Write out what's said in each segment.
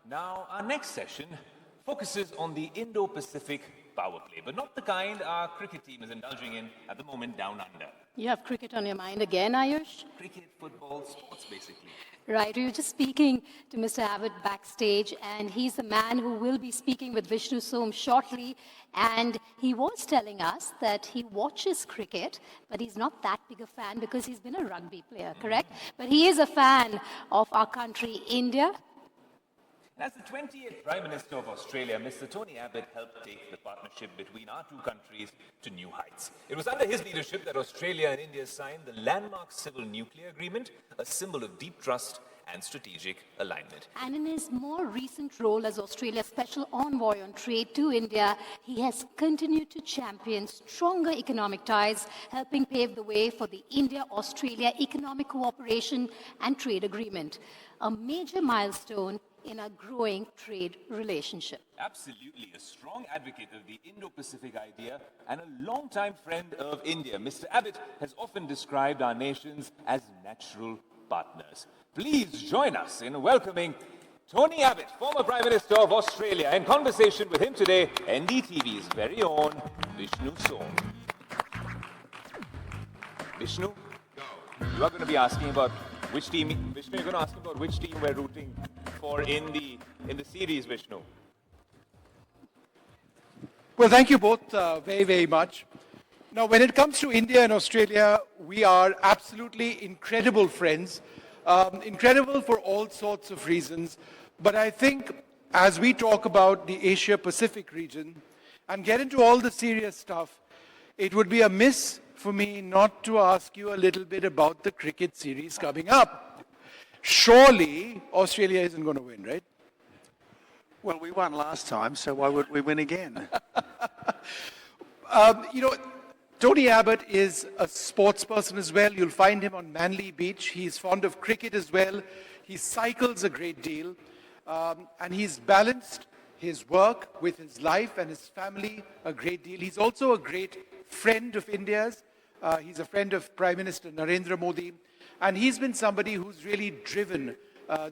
Now, our next session focuses on the Indo-Pacific power play, but not the kind our cricket team is indulging in at the moment down under. You have cricket on your mind again, Ayush? Cricket, football, sports basically. Right, we were just speaking to Mr. Abbot backstage, and he's the man who will be speaking with Vishnu Som shortly. And he was telling us that he watches cricket, but he's not that big a fan because he's been a rugby player, correct? But he is a fan of our country, India. As the 28th Prime Minister of Australia, Mr. Tony Abbot helped take the partnership between our two countries to new heights. It was under his leadership that Australia and India signed the landmark civil nuclear agreement, a symbol of deep trust and strategic alignment. And in his more recent role as Australia's special envoy on trade to India, he has continued to champion stronger economic ties, helping pave the way for the India-Australia Economic Cooperation and Trade Agreement, a major milestone in a growing trade relationship. Absolutely, a strong advocate of the Indo-Pacific idea and a longtime friend of India, Mr. Abbot has often described our nations as natural partners. Please join us in welcoming Tony Abbot, former Prime Minister of Australia, in conversation with him today, NDTV's very own Vishnu Som. Vishnu, you are going to be asking about which team, Vishnu, you're going to ask about which team we're rooting for in the series, Vishnu. Well, thank you both very, very much. Now, when it comes to India and Australia, we are absolutely incredible friends. Incredible for all sorts of reasons. But I think as we talk about the Asia-Pacific region and get into all the serious stuff, it would be a miss for me not to ask you a little bit about the cricket series coming up. Surely Australia isn't going to win, right? Well, we won last time, so why would we win again? Tony Abbot is a sports person as well. You'll find him on Manly Beach. He's fond of cricket as well. He cycles a great deal. And he's balanced his work with his life and his family a great deal. He's also a great friend of India's. He's a friend of Prime Minister Narendra Modi. And he's been somebody who's really driven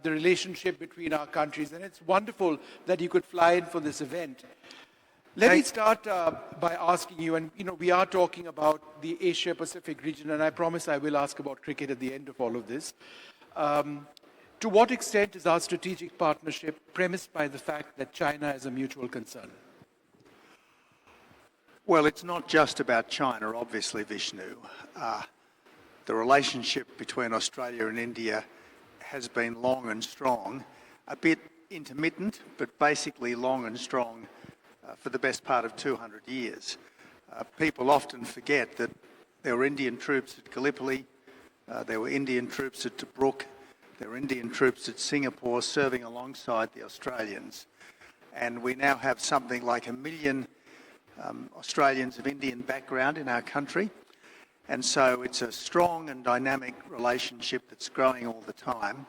the relationship between our countries. And it's wonderful that you could fly in for this event. Let me start by asking you, and we are talking about the Asia-Pacific region, and I promise I will ask about cricket at the end of all of this. To what extent is our strategic partnership premised by the fact that China is a mutual concern? Well, it's not just about China, obviously, Vishnu. The relationship between Australia and India has been long and strong, a bit intermittent, but basically long and strong for the best part of 200 years. People often forget that there were Indian troops at Gallipoli, there were Indian troops at Tobruk, there were Indian troops at Singapore serving alongside the Australians. And we now have something like 1 million Australians of Indian background in our country. And so it's a strong and dynamic relationship that's growing all the time.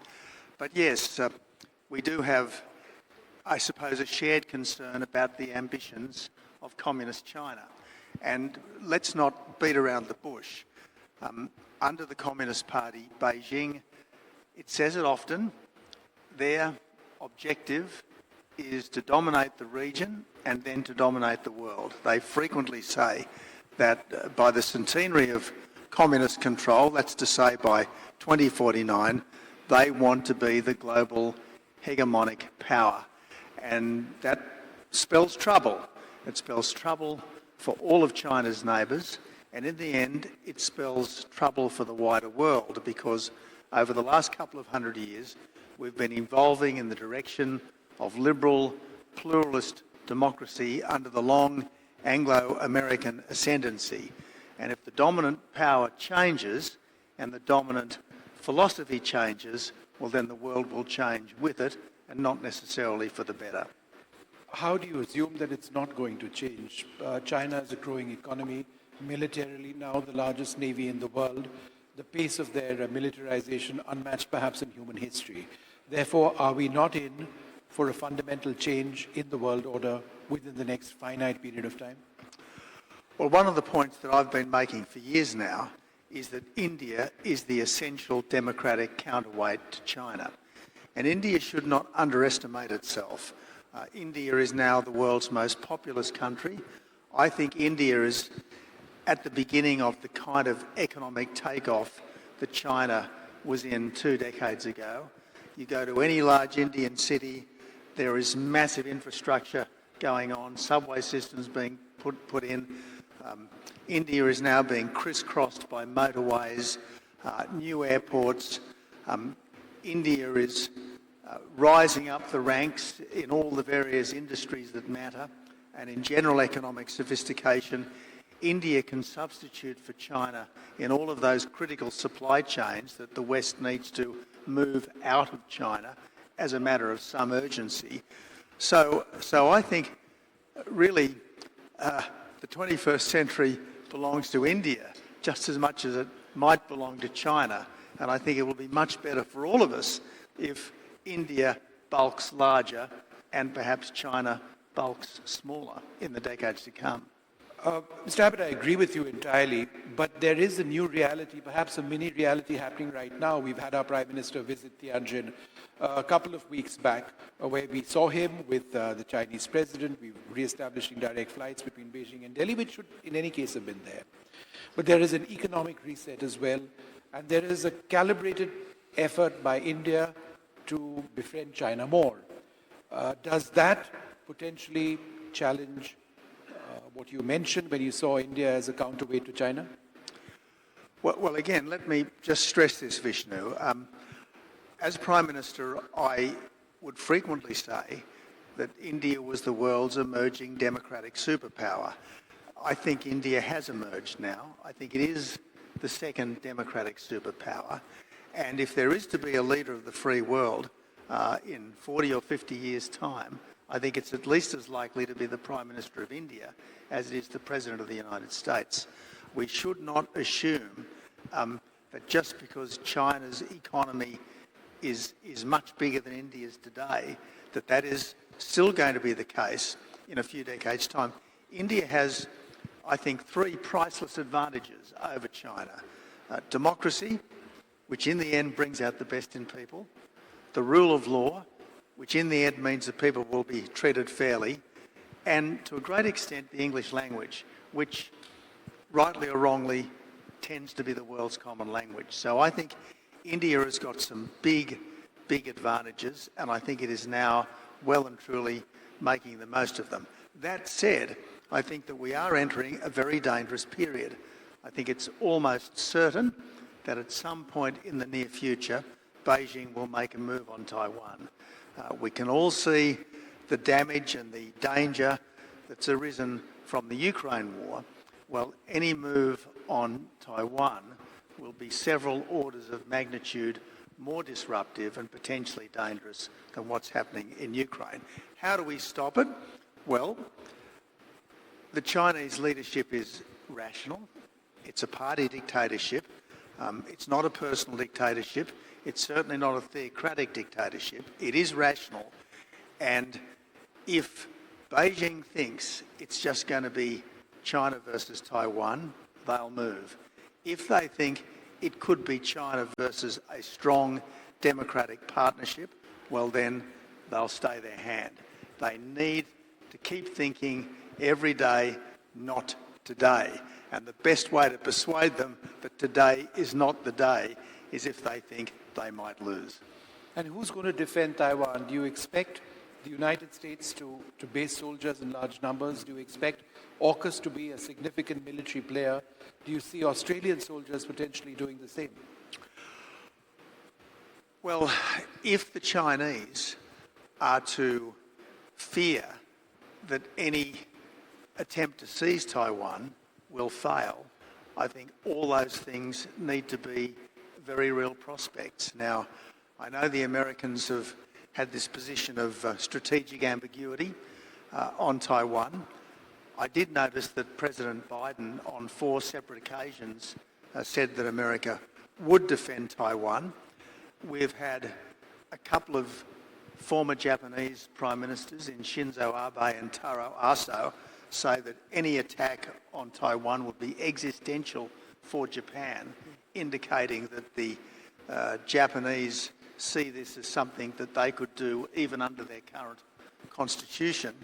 But yes, we do have, I suppose, a shared concern about the ambitions of Communist China. And let's not beat around the bush. Under the Communist Party, Beijing, it says it often, their objective is to dominate the region and then to dominate the world. They frequently say that by the centenary of communist control, that's to say by 2049, they want to be the global hegemonic power. And that spells trouble. It spells trouble for all of China's neighbours, and in the end, it spells trouble for the wider world, because over the last couple of 100 years, we've been evolving in the direction of liberal, pluralist democracy under the long Anglo-American ascendancy. And if the dominant power changes and the dominant philosophy changes, well, then the world will change with it, and not necessarily for the better. How do you assume that it's not going to change? China is a growing economy, militarily now the largest navy in the world, the pace of their militarization unmatched perhaps in human history. Therefore, are we not in for a fundamental change in the world order within the next finite period of time? Well, one of the points that I've been making for years now is that India is the essential democratic counterweight to China. And India should not underestimate itself. India is now the world's most populous country. I think India is at the beginning of the kind of economic takeoff that China was in 2 decades ago. You go to any large Indian city, there is massive infrastructure going on, subway systems being put in. India is now being crisscrossed by motorways, new airports. India is rising up the ranks in all the various industries that matter, and in general economic sophistication. India can substitute for China in all of those critical supply chains that the West needs to move out of China as a matter of some urgency. So I think really the 21st century belongs to India just as much as it might belong to China. And I think it will be much better for all of us if India bulks larger and perhaps China bulks smaller in the decades to come. Mr. Abbot, I agree with you entirely, but there is a new reality, perhaps a mini reality happening right now. We've had our Prime Minister visit Tianjin a couple of weeks back, where we saw him with the Chinese president. We're re-establishing direct flights between Beijing and Delhi, which should in any case have been there. But there is an economic reset as well, and there is a calibrated effort by India to befriend China more. Does that potentially challenge what you mentioned when you saw India as a counterweight to China? Well, again, let me just stress this, Vishnu. As Prime Minister, I would frequently say that India was the world's emerging democratic superpower. I think India has emerged now. I think it is the second democratic superpower. And if there is to be a leader of the free world in 40 or 50 years' time, I think it's at least as likely to be the Prime Minister of India as it is the President of the United States. We should not assume that just because China's economy is much bigger than India's today, that is still going to be the case in a few decades' time. India has, I think, 3 priceless advantages over China. Democracy, which in the end brings out the best in people. The rule of law, which in the end means that people will be treated fairly. And to a great extent, the English language, which rightly or wrongly tends to be the world's common language. So I think India has got some big advantages, and I think it is now well and truly making the most of them. That said, I think that we are entering a very dangerous period. I think it's almost certain that at some point in the near future, Beijing will make a move on Taiwan. We can all see the damage and the danger that's arisen from the Ukraine war. Well, any move on Taiwan will be several orders of magnitude more disruptive and potentially dangerous than what's happening in Ukraine. How do we stop it? Well, the Chinese leadership is rational. It's a party dictatorship. It's not a personal dictatorship. It's certainly not a theocratic dictatorship. It is rational. And if Beijing thinks it's just going to be China versus Taiwan, they'll move. If they think it could be China versus a strong democratic partnership, well then they'll stay their hand. They need to keep thinking every day, not today. And the best way to persuade them that today is not the day is if they think they might lose. And who's going to defend Taiwan? Do you expect the United States to base soldiers in large numbers? Do you expect AUKUS to be a significant military player? Do you see Australian soldiers potentially doing the same? Well, if the Chinese are to fear that any attempt to seize Taiwan will fail, I think all those things need to be very real prospects. Now, I know the Americans have had this position of strategic ambiguity on Taiwan. I did notice that President Biden on 4 separate occasions said that America would defend Taiwan. We've had a couple of former Japanese Prime Ministers in Shinzo Abe and Taro Aso say that any attack on Taiwan would be existential for Japan, indicating that the Japanese see this as something that they could do even under their current constitution.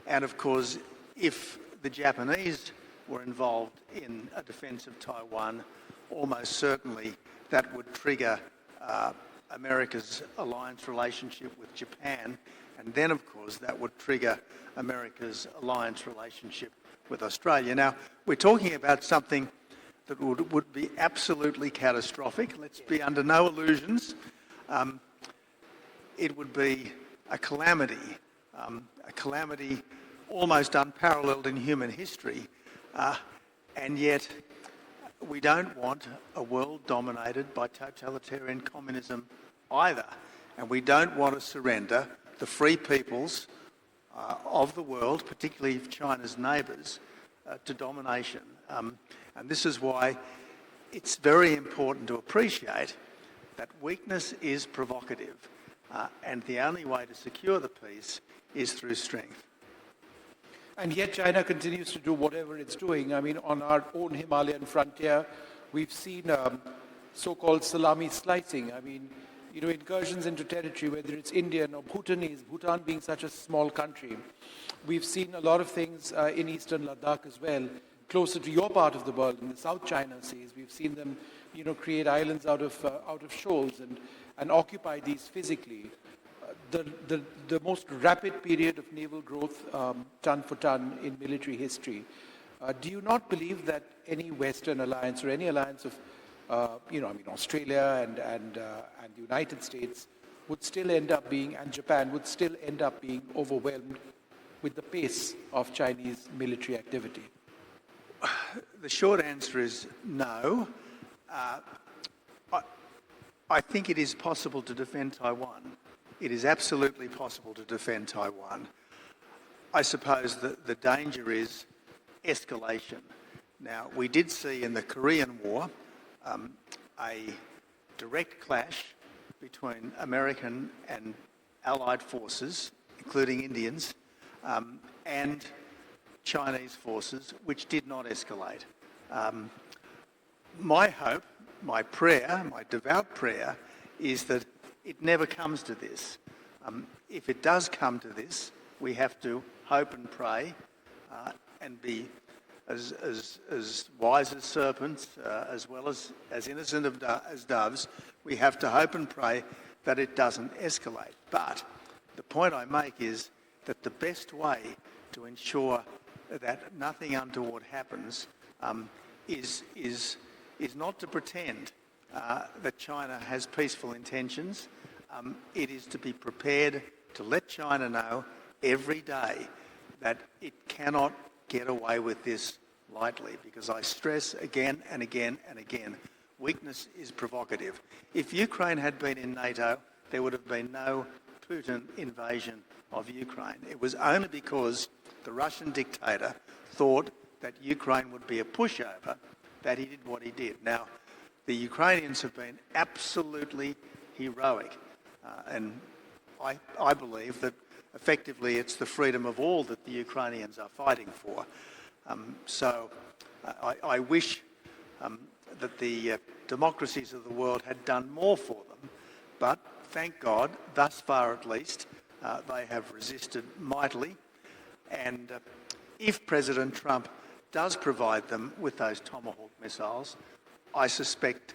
And of course, if the Japanese were involved in a defence of Taiwan, almost certainly that would trigger America's alliance relationship with Japan, and then of course that would trigger America's alliance relationship with Australia. Now, we're talking about something that would be absolutely catastrophic. Let's be under no illusions. It would be a calamity almost unparalleled in human history, and yet we don't want a world dominated by totalitarian communism either, and we don't want to surrender the free peoples of the world, particularly China's neighbours, to domination. And this is why it's very important to appreciate that weakness is provocative, and the only way to secure the peace is through strength. And yet China continues to do whatever it's doing. I mean, on our own Himalayan frontier, we've seen so-called salami slicing. I mean, you know, incursions into territory, whether it's Indian or Bhutanese, Bhutan being such a small country. We've seen a lot of things in eastern Ladakh as well, closer to your part of the world, in the South China Seas. We've seen them, you know, create islands out of shoals and occupy these physically. The most rapid period of naval growth, ton for ton, in military history. Do you not believe that any Western alliance or any alliance of, Australia and the United States would still end up being, and Japan would still end up being overwhelmed with the pace of Chinese military activity? The short answer is no. I think it is possible to defend Taiwan. It is absolutely possible to defend Taiwan. I suppose that the danger is escalation. Now, we did see in the Korean War a direct clash between American and Allied forces, including Indians, and Chinese forces, which did not escalate. My hope, my prayer, my devout prayer, is that it never comes to this. If it does come to this, we have to hope and pray and be as wise as serpents, as well as innocent as doves. We have to hope and pray that it doesn't escalate. But the point I make is that the best way to ensure that nothing untoward happens is not to pretend that China has peaceful intentions. It is to be prepared to let China know every day that it cannot get away with this lightly, because I stress again and again and again, weakness is provocative. If Ukraine had been in NATO, there would have been no Putin invasion of Ukraine. It was only because the Russian dictator thought that Ukraine would be a pushover that he did what he did. Now, the Ukrainians have been absolutely heroic, and I believe that effectively it's the freedom of all that the Ukrainians are fighting for. So I wish that the democracies of the world had done more for them, but thank God, thus far at least, they have resisted mightily. And if President Trump does provide them with those Tomahawk missiles, I suspect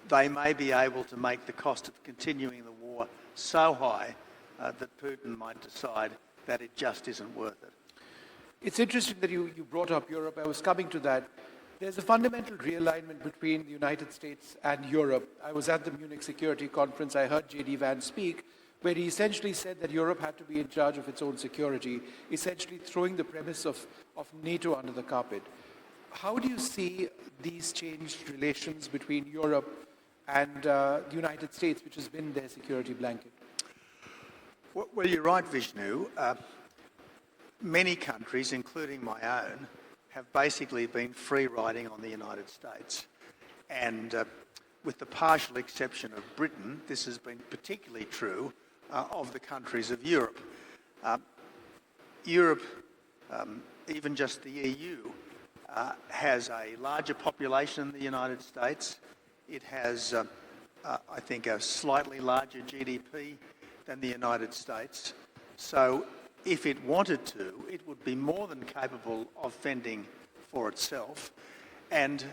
they may be able to make the cost of continuing the war so high that Putin might decide that it just isn't worth it. It's interesting that you brought up Europe. I was coming to that. There's a fundamental realignment between the United States and Europe. I was at the Munich Security Conference. I heard J.D. Vance speak, where he essentially said that Europe had to be in charge of its own security, essentially throwing the premise of NATO under the carpet. How do you see these changed relations between Europe and the United States, which has been their security blanket? Well, you're right, Vishnu. Many countries, including my own, have basically been free riding on the United States. And with the partial exception of Britain, this has been particularly true of the countries of Europe. Europe, even just the EU, has a larger population than the United States. It has I think, a slightly larger GDP than the United States. So if it wanted to, it would be more than capable of fending for itself. And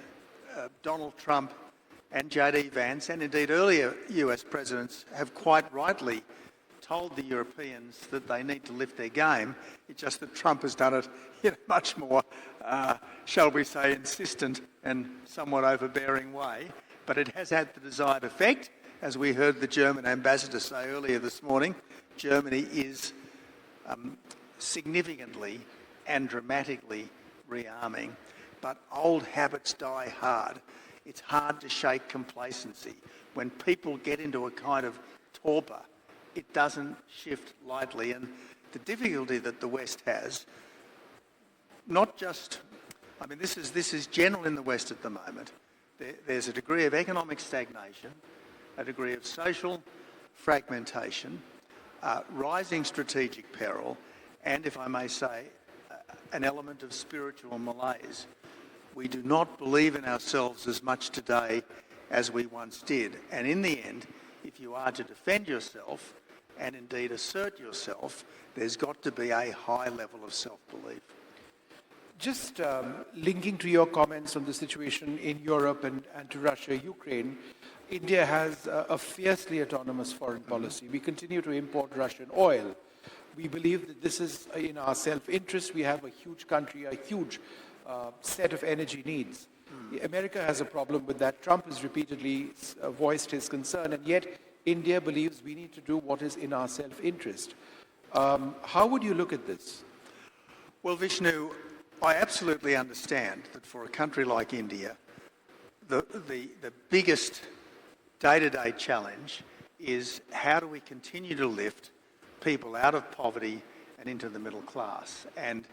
Donald Trump and J.D. Vance, and indeed earlier US presidents, have quite rightly told the Europeans that they need to lift their game. It's just that Trump has done it in a much more, shall we say, insistent and somewhat overbearing way. But it has had the desired effect. As we heard the German ambassador say earlier this morning, Germany is significantly and dramatically rearming. But old habits die hard. It's hard to shake complacency. When people get into a kind of torpor, it doesn't shift lightly. And the difficulty that the West has, not just, I mean, this is general in the West at the moment. There's a degree of economic stagnation, a degree of social fragmentation, rising strategic peril, and, if I may say, an element of spiritual malaise. We do not believe in ourselves as much today as we once did. And in the end, if you are to defend yourself and indeed assert yourself, there's got to be a high level of self-belief. Just linking to your comments on the situation in Europe and to Russia, Ukraine, India has a fiercely autonomous foreign policy. We continue to import Russian oil. We believe that this is in our self-interest. We have a huge country, a huge set of energy needs. America has a problem with that. Trump has repeatedly voiced his concern, and yet India believes we need to do what is in our self-interest. How would you look at this? Well, Vishnu, I absolutely understand that for a country like India, the biggest day-to-day challenge is how do we continue to lift people out of poverty and into the middle class. And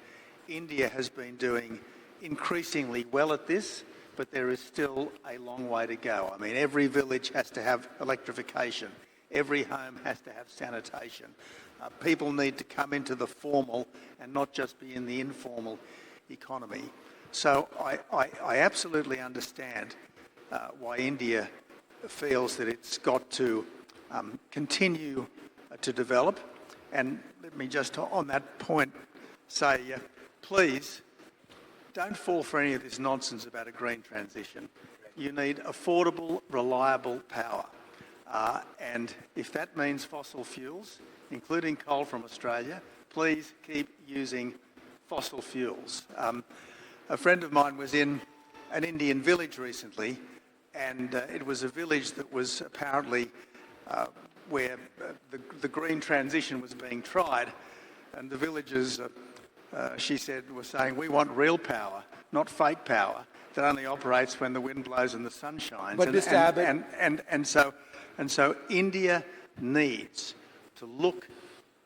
India has been doing increasingly well at this, but there is still a long way to go. I mean, every village has to have electrification. Every home has to have sanitation. People need to come into the formal and not just be in the informal economy. So I absolutely understand why India feels that it's got to continue to develop. And let me just, on that point, say, please, don't fall for any of this nonsense about a green transition. You need affordable, reliable power. And if that means fossil fuels, including coal from Australia, please keep using fossil fuels. A friend of mine was in an Indian village recently, and it was a village that was apparently where the green transition was being tried, and the villagers, she said, were saying, we want real power, not fake power that only operates when the wind blows and the sun shines. But Mr. Abbott... And so India needs to look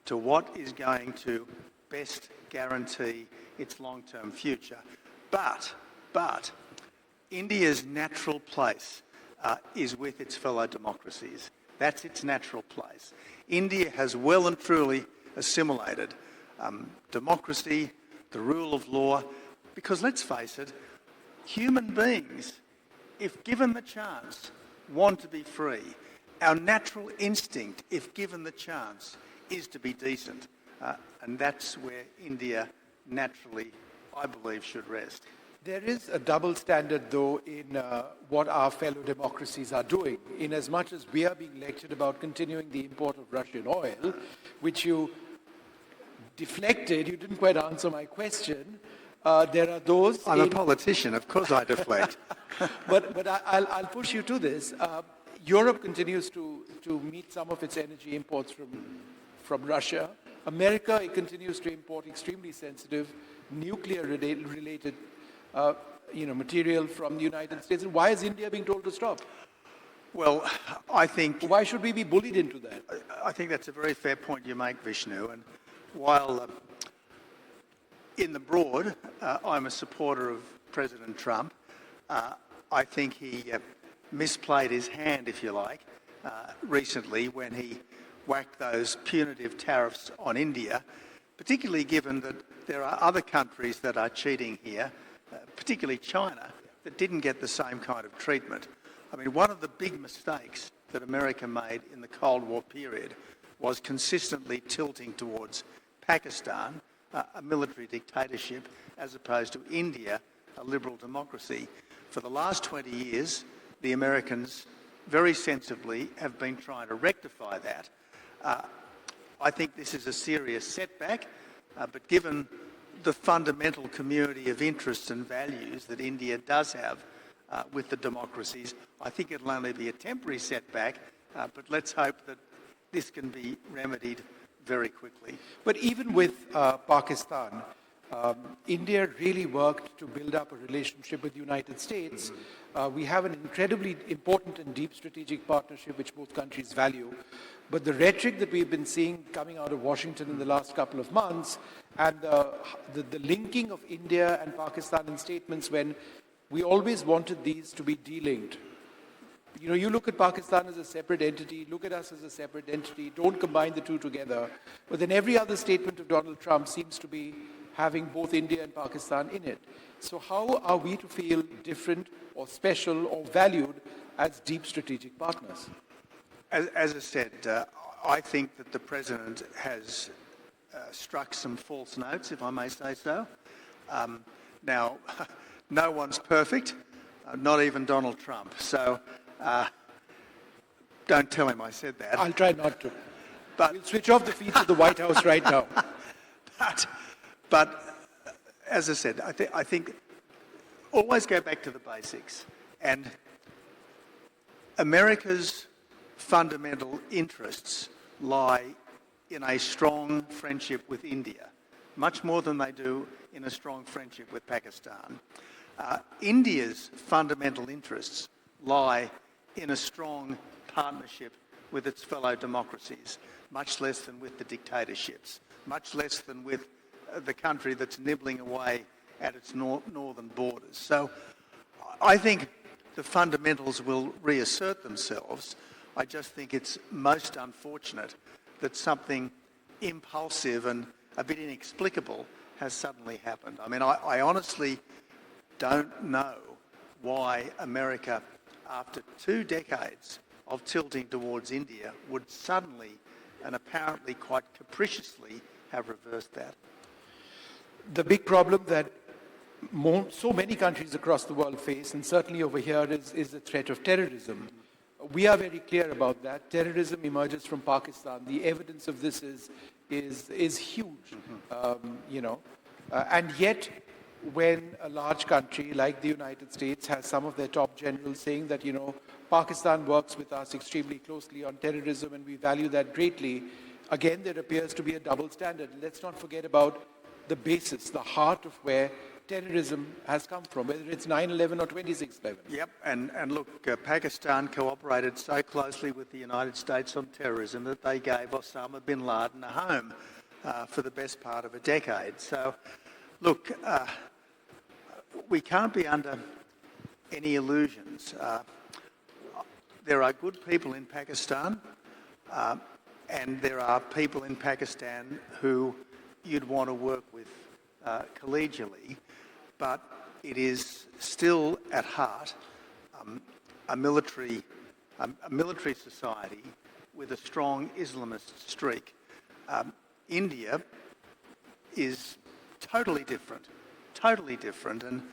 to what is going to best guarantee its long-term future. But India's natural place is with its fellow democracies. That's its natural place. India has well and truly assimilated democracy, the rule of law, because let's face it, human beings, if given the chance, want to be free. Our natural instinct, if given the chance, is to be decent. And that's where India naturally, I believe, should rest. There is a double standard, though, in what our fellow democracies are doing. In as much as we are being lectured about continuing the import of Russian oil, which you deflected, you didn't quite answer my question. There are those... I'm a politician, of course I deflect. but I'll push you to this. Europe continues to meet some of its energy imports from Russia. America, it continues to import extremely sensitive nuclear-related material from the United States. And why is India being told to stop? Well, I think... Why should we be bullied into that? I think that's a very fair point you make, Vishnu. And while in the broad, I'm a supporter of President Trump, I think he misplayed his hand, if you like, recently when he whacked those punitive tariffs on India, particularly given that there are other countries that are cheating here, particularly China, that didn't get the same kind of treatment. I mean, one of the big mistakes that America made in the Cold War period was consistently tilting towards Pakistan, a military dictatorship, as opposed to India, a liberal democracy. For the last 20 years, the Americans very sensibly have been trying to rectify that. I think this is a serious setback, but given the fundamental community of interests and values that India does have with the democracies, I think it'll only be a temporary setback, but let's hope that this can be remedied very quickly. But even with Pakistan, India really worked to build up a relationship with the United States. We have an incredibly important and deep strategic partnership which both countries value. But the rhetoric that we've been seeing coming out of Washington in the last couple of months and the linking of India and Pakistan in statements when we always wanted these to be delinked. You know, you look at Pakistan as a separate entity, look at us as a separate entity, don't combine the two together. But then every other statement of Donald Trump seems to be having both India and Pakistan in it. So how are we to feel different or special or valued as deep strategic partners? As I said, I think that the President has struck some false notes, if I may say so. Now, no one's perfect, not even Donald Trump. So don't tell him I said that. I'll try not to. But we'll switch off the feeds of the White House right now. But as I said, I think always go back to the basics. And America's fundamental interests lie in a strong friendship with India, much more than they do in a strong friendship with Pakistan. India's fundamental interests lie in a strong partnership with its fellow democracies, much less than with the dictatorships, much less than with the country that's nibbling away at its northern borders. So I think the fundamentals will reassert themselves. I just think it's most unfortunate that something impulsive and a bit inexplicable has suddenly happened. I mean, I honestly don't know why America, after 2 decades of tilting towards India, would suddenly and apparently quite capriciously have reversed that. The big problem that so many countries across the world face, and certainly over here, is the threat of terrorism. We are very clear about that. Terrorism emerges from Pakistan. The evidence of this is huge, and yet when a large country like the United States has some of their top generals saying that, Pakistan works with us extremely closely on terrorism and we value that greatly, again, there appears to be a double standard. Let's not forget about the basis, the heart of where terrorism has come from, whether it's 9/11 or 26/11. Yep, and look, Pakistan cooperated so closely with the United States on terrorism that they gave Osama bin Laden a home for the best part of a decade. So, look, we can't be under any illusions. There are good people in Pakistan, and there are people in Pakistan who you'd want to work with collegially, but it is still at heart a military society with a strong Islamist streak. India is totally different, and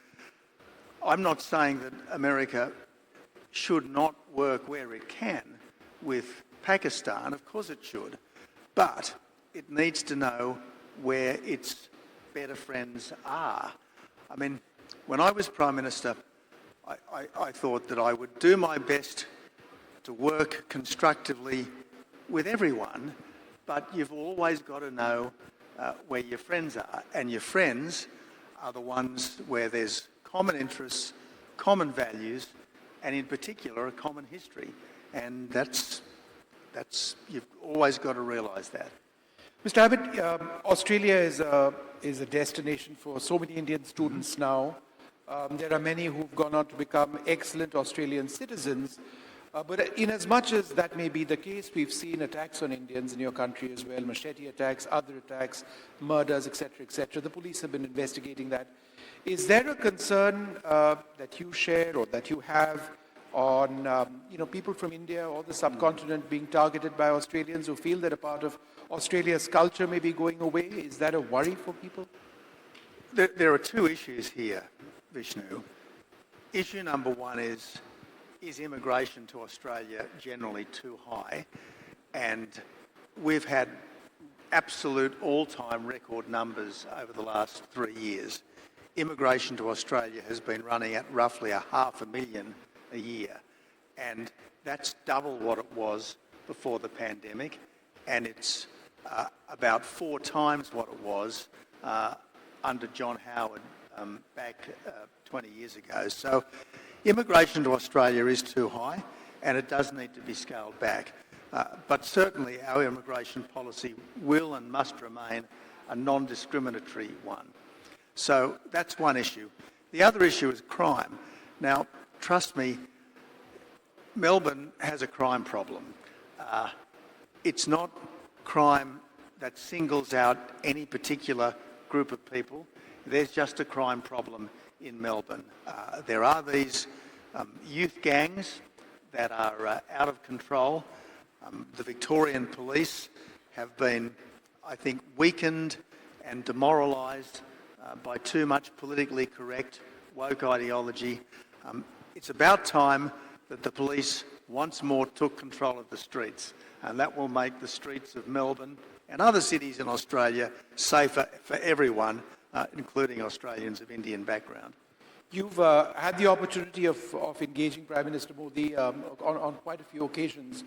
I'm not saying that America should not work where it can with Pakistan. Of course it should, but it needs to know where its better friends are. I mean, when I was Prime Minister, I thought that I would do my best to work constructively with everyone, but you've always got to know where your friends are, and your friends are the ones where there's common interests, common values, and in particular a common history, and that's you've always got to realise that. Mr. Abbott, Australia is a destination for so many Indian students now. There are many who've gone on to become excellent Australian citizens. But in as much as that may be the case, we've seen attacks on Indians in your country as well, machete attacks, other attacks, murders, etc., etc. The police have been investigating that. Is there a concern that you share or that you have on people from India or the subcontinent being targeted by Australians who feel that a part of Australia's culture may be going away? Is that a worry for people? There are two issues here, Vishnu. Issue number one is immigration to Australia generally too high? And we've had absolute all-time record numbers over the last 3 years. Immigration to Australia has been running at roughly 500,000 a year, and that's double what it was before the pandemic, and it's about 4 times what it was under John Howard back 20 years ago. So immigration to Australia is too high, and it does need to be scaled back. But certainly our immigration policy will and must remain a non-discriminatory one. So that's one issue. The other issue is crime. Now, trust me, Melbourne has a crime problem. It's not crime that singles out any particular group of people. There's just a crime problem in Melbourne. There are these youth gangs that are out of control. The Victorian police have been, I think, weakened and demoralised by too much politically correct woke ideology. It's about time that the police once more took control of the streets, and that will make the streets of Melbourne and other cities in Australia safer for everyone, including Australians of Indian background. You've had the opportunity of engaging Prime Minister Modi on quite a few occasions.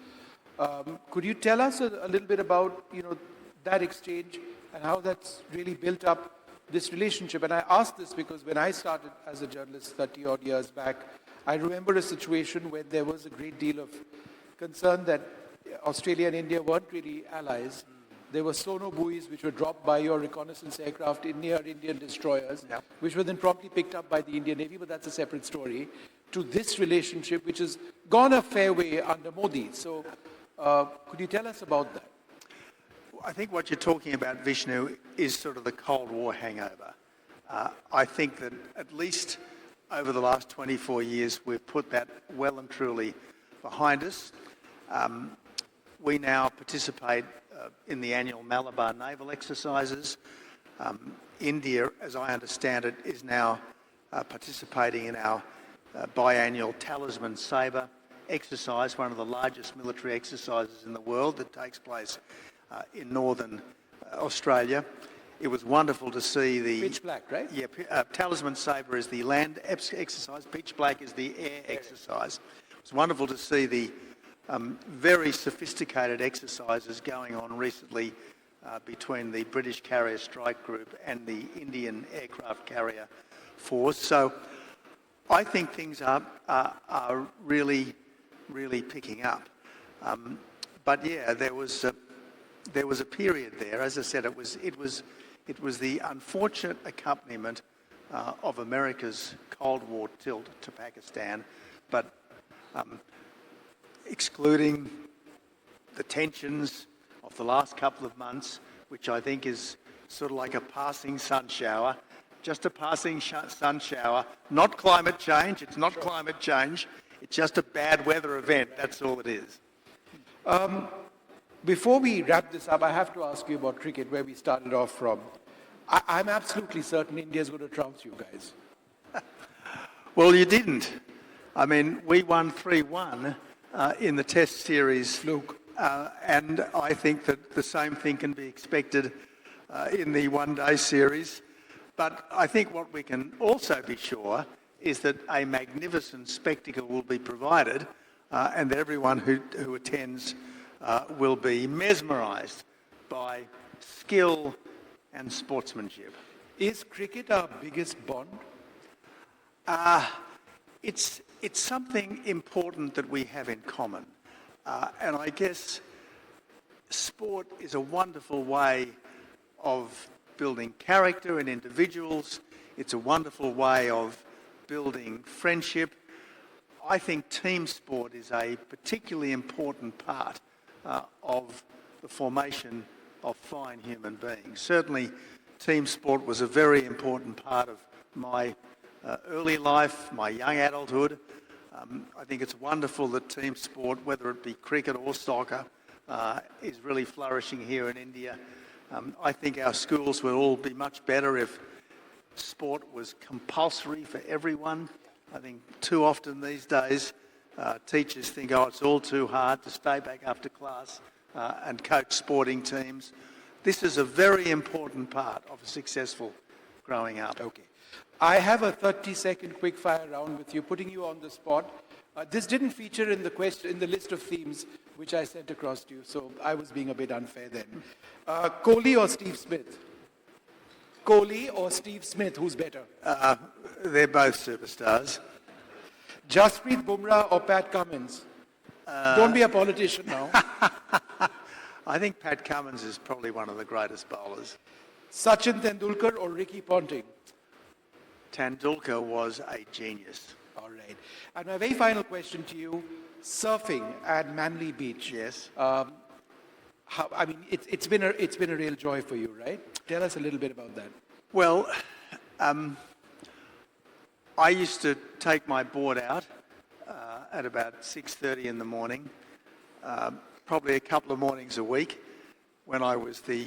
Could you tell us a little bit about that exchange and how that's really built up this relationship? And I ask this because when I started as a journalist 30-odd years back, I remember a situation where there was a great deal of concern that Australia and India weren't really allies. There were sonar buoys which were dropped by your reconnaissance aircraft near Indian destroyers, which were then promptly picked up by the Indian Navy, but that's a separate story, to this relationship which has gone a fair way under Modi. So could you tell us about that? I think what you're talking about, Vishnu, is sort of the Cold War hangover. I think that at least over the last 24 years, we've put that well and truly behind us. We now participate in the annual Malabar naval exercises. India, as I understand it, is now participating in our biannual Talisman Sabre exercise, one of the largest military exercises in the world that takes place in northern Australia. It was wonderful to see the... Pitch Black, right? Yeah, Talisman Sabre is the land exercise, Pitch Black is the air exercise. It was wonderful to see the very sophisticated exercises going on recently between the British Carrier Strike Group and the Indian Aircraft Carrier Force. So I think things are really picking up. But yeah, there was a period there. As I said, it was the unfortunate accompaniment of America's Cold War tilt to Pakistan, but excluding the tensions of the last couple of months, which I think is sort of like a passing sun shower, just a passing sun shower, not climate change, it's not climate change, it's just a bad weather event, that's all it is. Before we wrap this up, I have to ask you about cricket, where we started off from. I'm absolutely certain India's going to trounce you guys. Well, you didn't. I mean, we won 3-1 in the Test series. Fluke. And I think that the same thing can be expected in the one-day series. But I think what we can also be sure is that a magnificent spectacle will be provided and that everyone who attends will be mesmerised by skill and sportsmanship. Is cricket our biggest bond? It's something important that we have in common. And I guess sport is a wonderful way of building character in individuals. It's a wonderful way of building friendship. I think team sport is a particularly important part of the formation of fine human beings. Certainly, team sport was a very important part of my early life, my young adulthood. I think it's wonderful that team sport, whether it be cricket or soccer, is really flourishing here in India. I think our schools would all be much better if sport was compulsory for everyone. I think too often these days, teachers think, oh, it's all too hard to stay back after class and coach sporting teams. This is a very important part of a successful growing up. Okay. I have a 30-second quick-fire round with you, putting you on the spot. This didn't feature in the list of themes which I sent across to you, so I was being a bit unfair then. Kohli or Steve Smith? Kohli or Steve Smith, who's better? They're both superstars. Jasprit Bumrah or Pat Cummins? Don't be a politician now. I think Pat Cummins is probably one of the greatest bowlers. Sachin Tendulkar or Ricky Ponting? Tendulkar was a genius. All right. And my very final question to you, surfing at Manly Beach. Yes. It's been a real joy for you, right? Tell us a little bit about that. Well, I used to take my board out at about 6:30 in the morning, probably a couple of mornings a week when I was the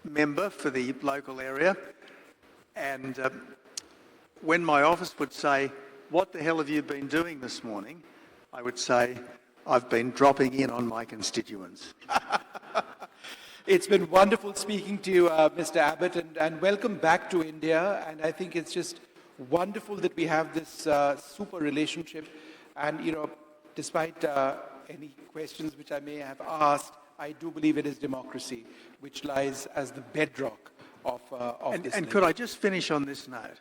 member for the local area. And when my office would say, what the hell have you been doing this morning? I would say, I've been dropping in on my constituents. It's been wonderful speaking to you, Mr. Abbott, and welcome back to India. And I think it's just wonderful that we have this super relationship. And, despite any questions which I may have asked, I do believe it is democracy, which lies as the bedrock of this. And could I just finish on this note?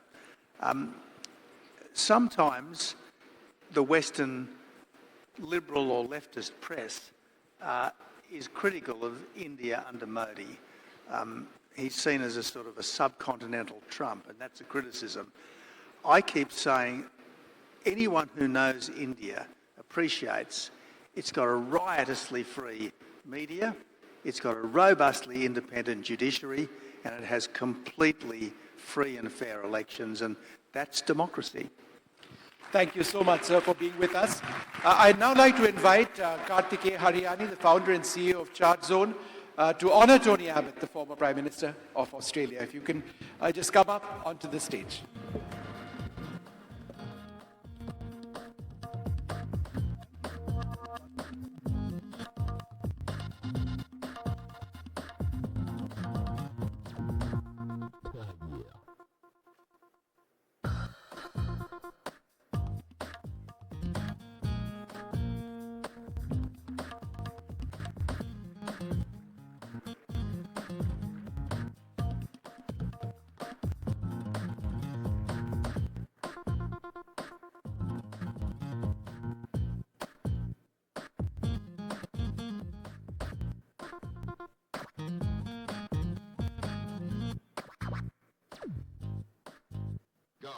Sometimes the Western liberal or leftist press is critical of India under Modi. He's seen as a sort of a subcontinental Trump, and that's a criticism. I keep saying anyone who knows India appreciates it's got a riotously free media, it's got a robustly independent judiciary, and it has completely free and fair elections, and that's democracy. Thank you so much, sir, for being with us. I'd now like to invite Kartikeya Haryani, the founder and CEO of Charge Zone, to honor Tony Abbott, the former Prime Minister of Australia. If you can just come up onto the stage. Go.